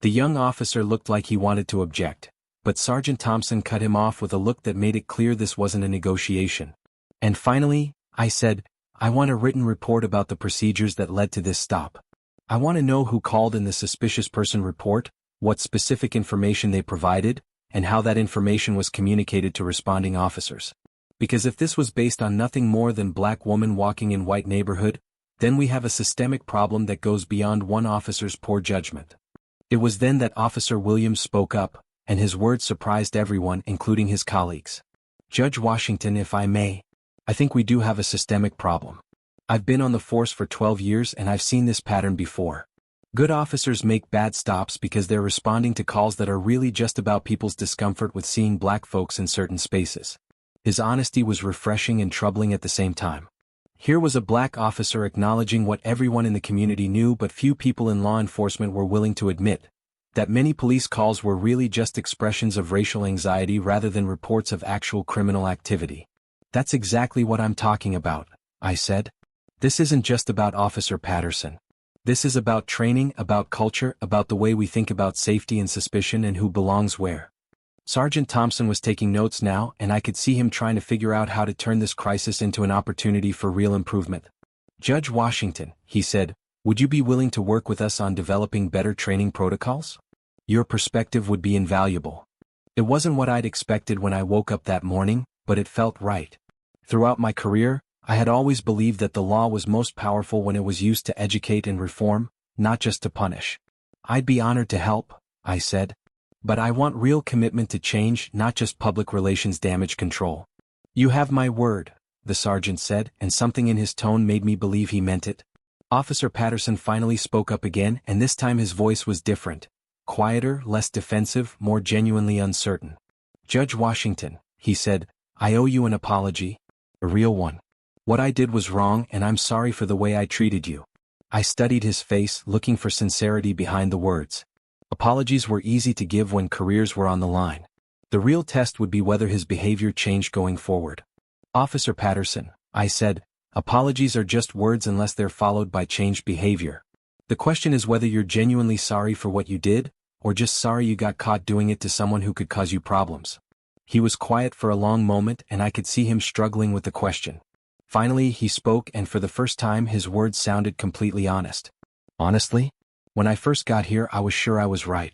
[SPEAKER 1] The young officer looked like he wanted to object, but Sergeant Thompson cut him off with a look that made it clear this wasn't a negotiation. And finally, I said, I want a written report about the procedures that led to this stop. I want to know who called in the suspicious person report, what specific information they provided, and how that information was communicated to responding officers. Because if this was based on nothing more than black woman walking in white neighborhood, then we have a systemic problem that goes beyond one officer's poor judgment. It was then that Officer Williams spoke up, and his words surprised everyone, including his colleagues. Judge Washington, if I may, I think we do have a systemic problem. I've been on the force for 12 years and I've seen this pattern before. Good officers make bad stops because they're responding to calls that are really just about people's discomfort with seeing black folks in certain spaces. His honesty was refreshing and troubling at the same time. Here was a black officer acknowledging what everyone in the community knew but few people in law enforcement were willing to admit, that many police calls were really just expressions of racial anxiety rather than reports of actual criminal activity. That's exactly what I'm talking about, I said. This isn't just about Officer Patterson. This is about training, about culture, about the way we think about safety and suspicion and who belongs where. Sergeant Thompson was taking notes now, and I could see him trying to figure out how to turn this crisis into an opportunity for real improvement. Judge Washington, he said, would you be willing to work with us on developing better training protocols? Your perspective would be invaluable. It wasn't what I'd expected when I woke up that morning, but it felt right. Throughout my career, I had always believed that the law was most powerful when it was used to educate and reform, not just to punish. I'd be honored to help, I said. But I want real commitment to change, not just public relations damage control. You have my word, the sergeant said, and something in his tone made me believe he meant it. Officer Patterson finally spoke up again, and this time his voice was different. Quieter, less defensive, more genuinely uncertain. Judge Washington, he said, I owe you an apology. A real one. What I did was wrong and I'm sorry for the way I treated you. I studied his face, looking for sincerity behind the words. Apologies were easy to give when careers were on the line. The real test would be whether his behavior changed going forward. Officer Patterson, I said, apologies are just words unless they're followed by changed behavior. The question is whether you're genuinely sorry for what you did, or just sorry you got caught doing it to someone who could cause you problems. He was quiet for a long moment and I could see him struggling with the question. Finally, he spoke and for the first time his words sounded completely honest. Honestly? When I first got here I was sure I was right.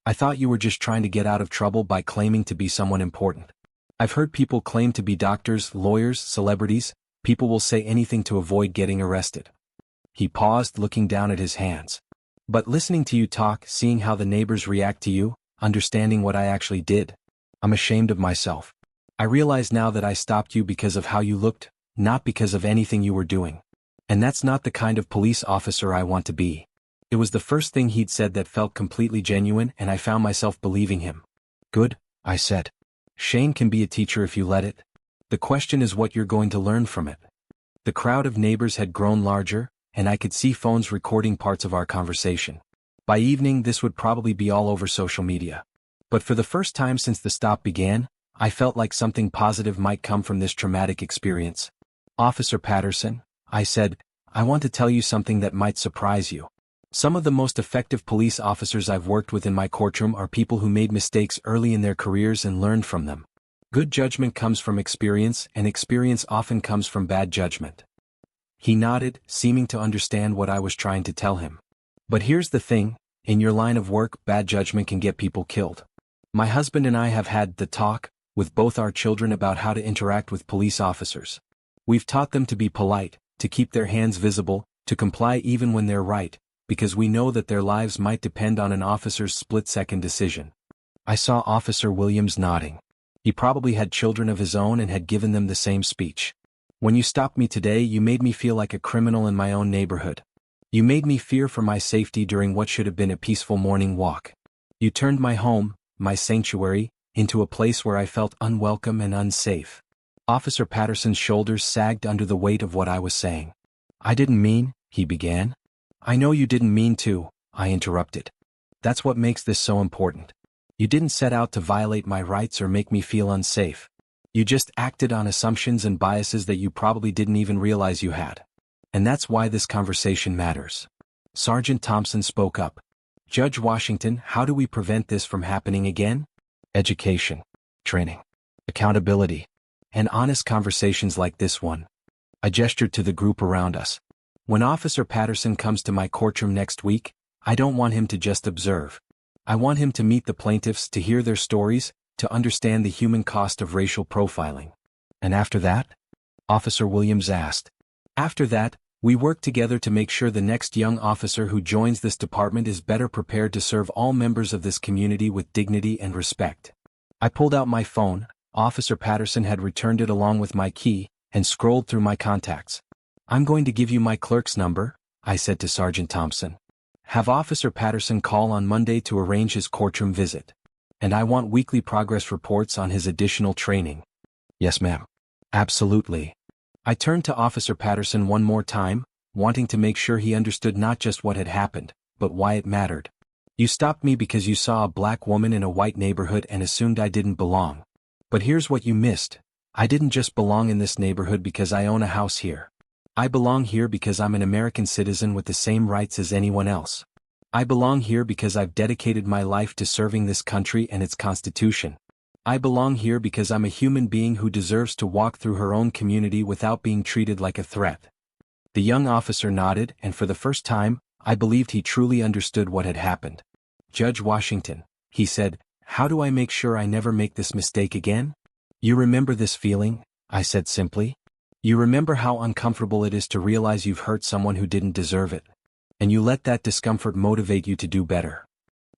[SPEAKER 1] I thought you were just trying to get out of trouble by claiming to be someone important. I've heard people claim to be doctors, lawyers, celebrities. People will say anything to avoid getting arrested. He paused, looking down at his hands. But listening to you talk, seeing how the neighbors react to you, understanding what I actually did, I'm ashamed of myself. I realize now that I stopped you because of how you looked, not because of anything you were doing. And that's not the kind of police officer I want to be. It was the first thing he'd said that felt completely genuine and I found myself believing him. Good, I said. Shane can be a teacher if you let it. The question is what you're going to learn from it. The crowd of neighbors had grown larger, and I could see phones recording parts of our conversation. By evening this would probably be all over social media. But for the first time since the stop began, I felt like something positive might come from this traumatic experience. Officer Patterson, I said, I want to tell you something that might surprise you. Some of the most effective police officers I've worked with in my courtroom are people who made mistakes early in their careers and learned from them. Good judgment comes from experience, and experience often comes from bad judgment. He nodded, seeming to understand what I was trying to tell him. But here's the thing, in your line of work, bad judgment can get people killed. My husband and I have had the talk with both our children about how to interact with police officers. We've taught them to be polite, to keep their hands visible, to comply even when they're right, because we know that their lives might depend on an officer's split-second decision. I saw Officer Williams nodding. He probably had children of his own and had given them the same speech. When you stopped me today, you made me feel like a criminal in my own neighborhood. You made me fear for my safety during what should have been a peaceful morning walk. You turned my home, my sanctuary, into a place where I felt unwelcome and unsafe. Officer Patterson's shoulders sagged under the weight of what I was saying. I didn't mean, he began. I know you didn't mean to, I interrupted. That's what makes this so important. You didn't set out to violate my rights or make me feel unsafe. You just acted on assumptions and biases that you probably didn't even realize you had. And that's why this conversation matters. Sergeant Thompson spoke up. Judge Washington, how do we prevent this from happening again? Education, training, accountability, and honest conversations like this one. I gestured to the group around us. When Officer Patterson comes to my courtroom next week, I don't want him to just observe. I want him to meet the plaintiffs, to hear their stories, to understand the human cost of racial profiling. And after that? Officer Williams asked. After that, we work together to make sure the next young officer who joins this department is better prepared to serve all members of this community with dignity and respect. I pulled out my phone. Officer Patterson had returned it along with my key, and scrolled through my contacts. I'm going to give you my clerk's number, I said to Sergeant Thompson. Have Officer Patterson call on Monday to arrange his courtroom visit. And I want weekly progress reports on his additional training. Yes, ma'am. Absolutely. I turned to Officer Patterson one more time, wanting to make sure he understood not just what had happened, but why it mattered. You stopped me because you saw a black woman in a white neighborhood and assumed I didn't belong. But here's what you missed. I didn't just belong in this neighborhood because I own a house here. I belong here because I'm an American citizen with the same rights as anyone else. I belong here because I've dedicated my life to serving this country and its Constitution. I belong here because I'm a human being who deserves to walk through her own community without being treated like a threat. The young officer nodded, and for the first time, I believed he truly understood what had happened. Judge Washington, he said, how do I make sure I never make this mistake again? You remember this feeling? I said simply. You remember how uncomfortable it is to realize you've hurt someone who didn't deserve it. And you let that discomfort motivate you to do better.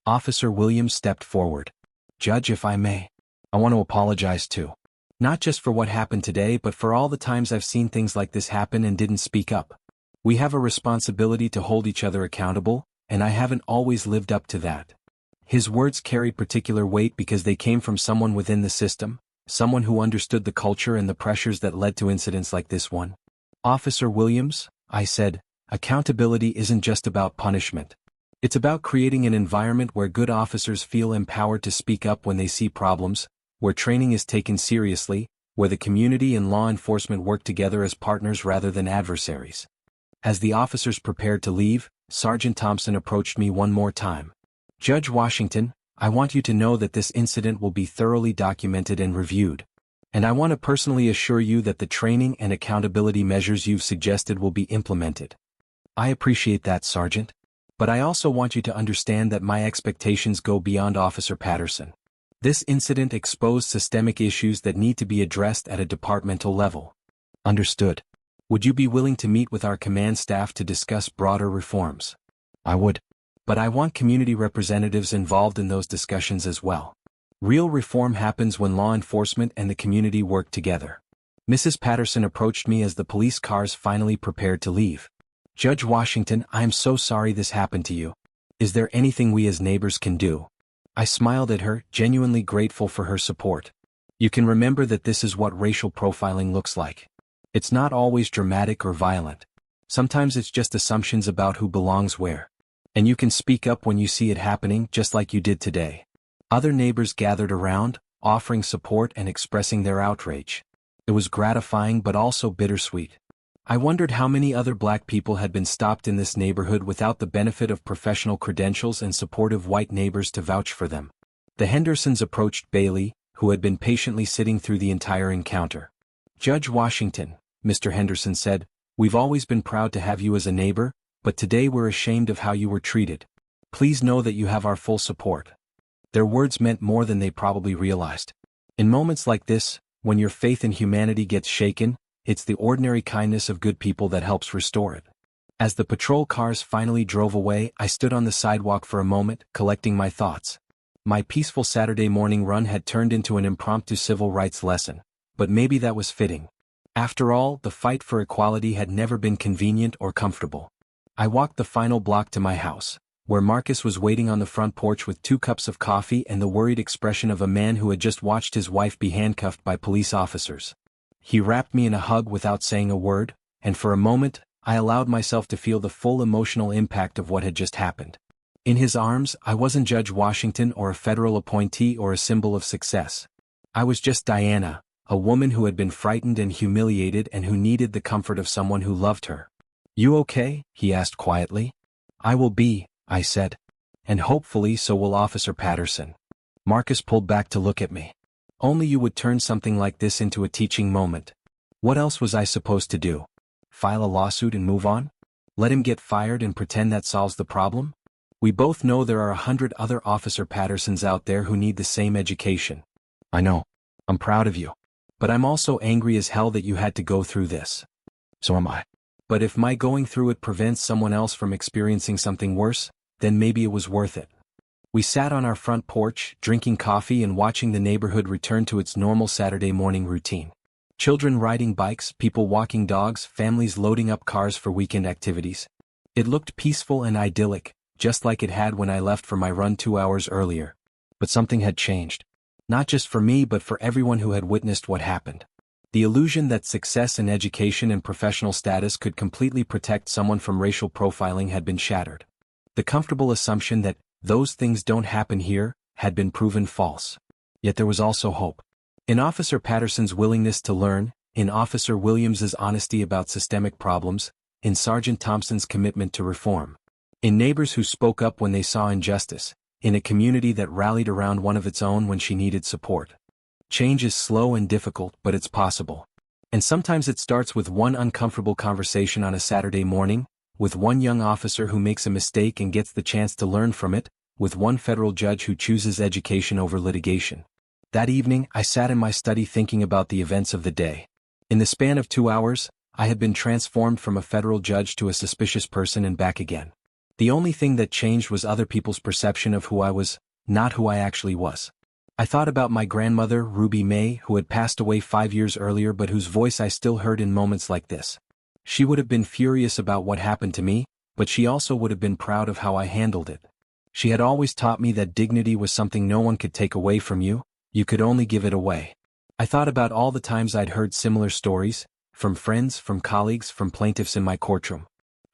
[SPEAKER 1] Officer Williams stepped forward. Judge, if I may, I want to apologize too. Not just for what happened today, but for all the times I've seen things like this happen and didn't speak up. We have a responsibility to hold each other accountable, and I haven't always lived up to that. His words carried particular weight because they came from someone within the system, someone who understood the culture and the pressures that led to incidents like this one. Officer Williams, I said, accountability isn't just about punishment. It's about creating an environment where good officers feel empowered to speak up when they see problems, where training is taken seriously, where the community and law enforcement work together as partners rather than adversaries. As the officers prepared to leave, Sergeant Thompson approached me one more time. Judge Washington, I want you to know that this incident will be thoroughly documented and reviewed. And I want to personally assure you that the training and accountability measures you've suggested will be implemented. I appreciate that, Sergeant. But I also want you to understand that my expectations go beyond Officer Patterson. This incident exposed systemic issues that need to be addressed at a departmental level. Understood. Would you be willing to meet with our command staff to discuss broader reforms? I would. But I want community representatives involved in those discussions as well. Real reform happens when law enforcement and the community work together. Mrs. Patterson approached me as the police cars finally prepared to leave. Judge Washington, I am so sorry this happened to you. Is there anything we as neighbors can do? I smiled at her, genuinely grateful for her support. You can remember that this is what racial profiling looks like. It's not always dramatic or violent. Sometimes it's just assumptions about who belongs where. And you can speak up when you see it happening, just like you did today. Other neighbors gathered around, offering support and expressing their outrage. It was gratifying but also bittersweet. I wondered how many other black people had been stopped in this neighborhood without the benefit of professional credentials and supportive white neighbors to vouch for them. The Hendersons approached Bailey, who had been patiently sitting through the entire encounter. "Judge Washington," Mr. Henderson said, "we've always been proud to have you as a neighbor, but today we're ashamed of how you were treated. Please know that you have our full support." Their words meant more than they probably realized. In moments like this, when your faith in humanity gets shaken, it's the ordinary kindness of good people that helps restore it. As the patrol cars finally drove away, I stood on the sidewalk for a moment, collecting my thoughts. My peaceful Saturday morning run had turned into an impromptu civil rights lesson, but maybe that was fitting. After all, the fight for equality had never been convenient or comfortable. I walked the final block to my house, where Marcus was waiting on the front porch with 2 cups of coffee and the worried expression of a man who had just watched his wife be handcuffed by police officers. He wrapped me in a hug without saying a word, and for a moment, I allowed myself to feel the full emotional impact of what had just happened. In his arms, I wasn't Judge Washington or a federal appointee or a symbol of success. I was just Diana, a woman who had been frightened and humiliated and who needed the comfort of someone who loved her. "You okay?" he asked quietly. "I will be," I said. "And hopefully so will Officer Patterson." Marcus pulled back to look at me. Only you would turn something like this into a teaching moment. What else was I supposed to do? File a lawsuit and move on? Let him get fired and pretend that solves the problem? We both know there are 100 other Officer Pattersons out there who need the same education. I know. I'm proud of you. But I'm also angry as hell that you had to go through this. So am I. But if my going through it prevents someone else from experiencing something worse, then maybe it was worth it. We sat on our front porch, drinking coffee and watching the neighborhood return to its normal Saturday morning routine. Children riding bikes, people walking dogs, families loading up cars for weekend activities. It looked peaceful and idyllic, just like it had when I left for my run 2 hours earlier. But something had changed. Not just for me but for everyone who had witnessed what happened. The illusion that success in education and professional status could completely protect someone from racial profiling had been shattered. The comfortable assumption that those things don't happen here had been proven false. Yet there was also hope. In Officer Patterson's willingness to learn, in Officer Williams's honesty about systemic problems, in Sergeant Thompson's commitment to reform. In neighbors who spoke up when they saw injustice, in a community that rallied around one of its own when she needed support. Change is slow and difficult, but it's possible. And sometimes it starts with one uncomfortable conversation on a Saturday morning, with one young officer who makes a mistake and gets the chance to learn from it, with one federal judge who chooses education over litigation. That evening, I sat in my study thinking about the events of the day. In the span of 2 hours, I had been transformed from a federal judge to a suspicious person and back again. The only thing that changed was other people's perception of who I was, not who I actually was. I thought about my grandmother, Ruby May, who had passed away 5 years earlier but whose voice I still heard in moments like this. She would have been furious about what happened to me, but she also would have been proud of how I handled it. She had always taught me that dignity was something no one could take away from you, you could only give it away. I thought about all the times I'd heard similar stories, from friends, from colleagues, from plaintiffs in my courtroom.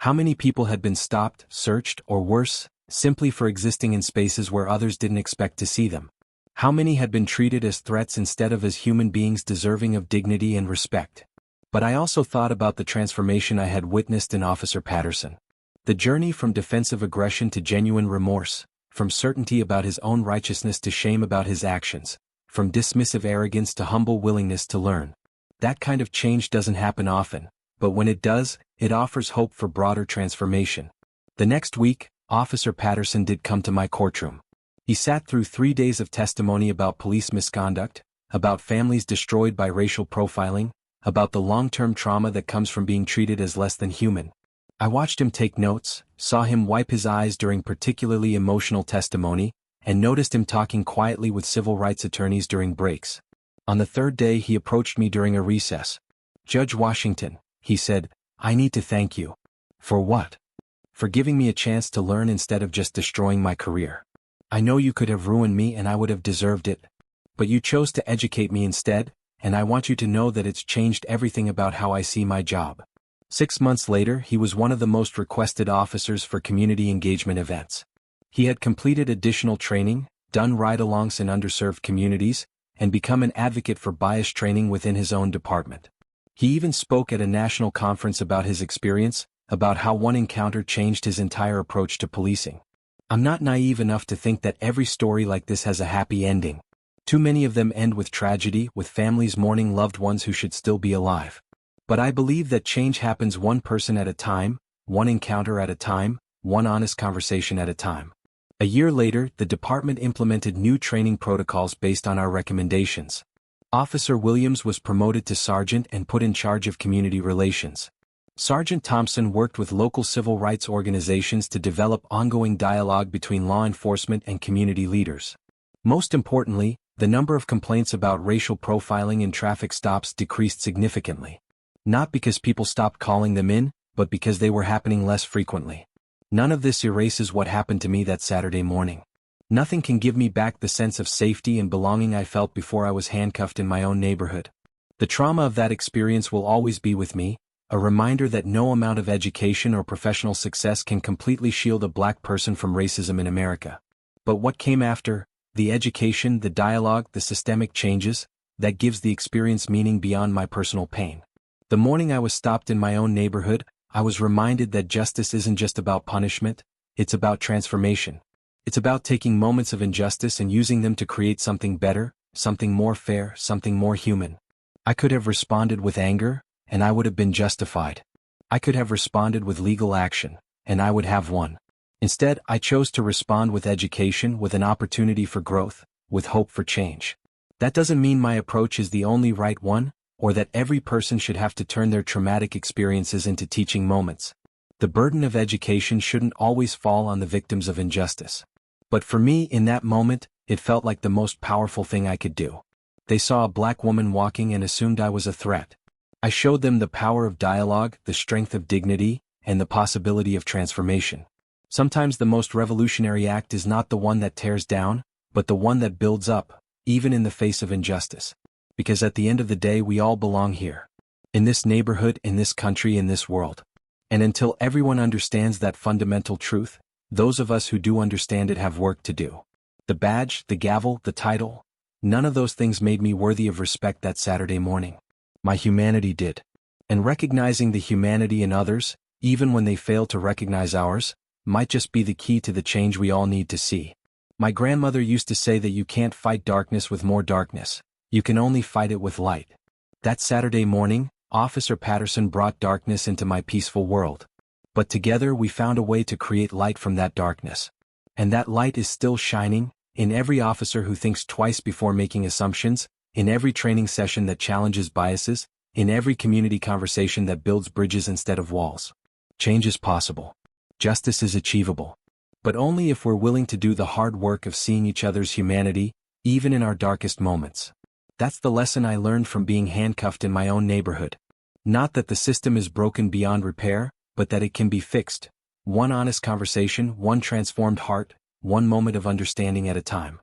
[SPEAKER 1] How many people had been stopped, searched, or worse, simply for existing in spaces where others didn't expect to see them? How many had been treated as threats instead of as human beings deserving of dignity and respect? But I also thought about the transformation I had witnessed in Officer Patterson. The journey from defensive aggression to genuine remorse, from certainty about his own righteousness to shame about his actions, from dismissive arrogance to humble willingness to learn. That kind of change doesn't happen often, but when it does, it offers hope for broader transformation. The next week, Officer Patterson did come to my courtroom. He sat through 3 days of testimony about police misconduct, about families destroyed by racial profiling, about the long-term trauma that comes from being treated as less than human. I watched him take notes, saw him wipe his eyes during particularly emotional testimony, and noticed him talking quietly with civil rights attorneys during breaks. On the 3rd day he approached me during a recess. "Judge Washington," he said, "I need to thank you." "For what?" "For giving me a chance to learn instead of just destroying my career. I know you could have ruined me and I would have deserved it. But you chose to educate me instead, and I want you to know that it's changed everything about how I see my job." 6 months later, he was one of the most requested officers for community engagement events. He had completed additional training, done ride-alongs in underserved communities, and become an advocate for bias training within his own department. He even spoke at a national conference about his experience, about how one encounter changed his entire approach to policing. I'm not naive enough to think that every story like this has a happy ending. Too many of them end with tragedy, with families mourning loved ones who should still be alive. But I believe that change happens one person at a time, one encounter at a time, one honest conversation at a time. A year later, the department implemented new training protocols based on our recommendations. Officer Williams was promoted to sergeant and put in charge of community relations. Sergeant Thompson worked with local civil rights organizations to develop ongoing dialogue between law enforcement and community leaders. Most importantly, the number of complaints about racial profiling in traffic stops decreased significantly. Not because people stopped calling them in, but because they were happening less frequently. None of this erases what happened to me that Saturday morning. Nothing can give me back the sense of safety and belonging I felt before I was handcuffed in my own neighborhood. The trauma of that experience will always be with me, a reminder that no amount of education or professional success can completely shield a black person from racism in America. But what came after, the education, the dialogue, the systemic changes, that gives the experience meaning beyond my personal pain. The morning I was stopped in my own neighborhood, I was reminded that justice isn't just about punishment, it's about transformation. It's about taking moments of injustice and using them to create something better, something more fair, something more human. I could have responded with anger, and I would have been justified. I could have responded with legal action, and I would have won. Instead, I chose to respond with education, with an opportunity for growth, with hope for change. That doesn't mean my approach is the only right one, or that every person should have to turn their traumatic experiences into teaching moments. The burden of education shouldn't always fall on the victims of injustice. But for me, in that moment, it felt like the most powerful thing I could do. They saw a black woman walking and assumed I was a threat. I showed them the power of dialogue, the strength of dignity, and the possibility of transformation. Sometimes the most revolutionary act is not the one that tears down, but the one that builds up, even in the face of injustice. Because at the end of the day, we all belong here. In this neighborhood, in this country, in this world. And until everyone understands that fundamental truth, those of us who do understand it have work to do. The badge, the gavel, the title, none of those things made me worthy of respect that Saturday morning. My humanity did. And recognizing the humanity in others, even when they fail to recognize ours, might just be the key to the change we all need to see. My grandmother used to say that you can't fight darkness with more darkness. You can only fight it with light. That Saturday morning, Officer Patterson brought darkness into my peaceful world. But together we found a way to create light from that darkness. And that light is still shining, in every officer who thinks twice before making assumptions, in every training session that challenges biases, in every community conversation that builds bridges instead of walls. Change is possible. Justice is achievable. But only if we're willing to do the hard work of seeing each other's humanity, even in our darkest moments. That's the lesson I learned from being handcuffed in my own neighborhood. Not that the system is broken beyond repair, but that it can be fixed. One honest conversation, one transformed heart, one moment of understanding at a time.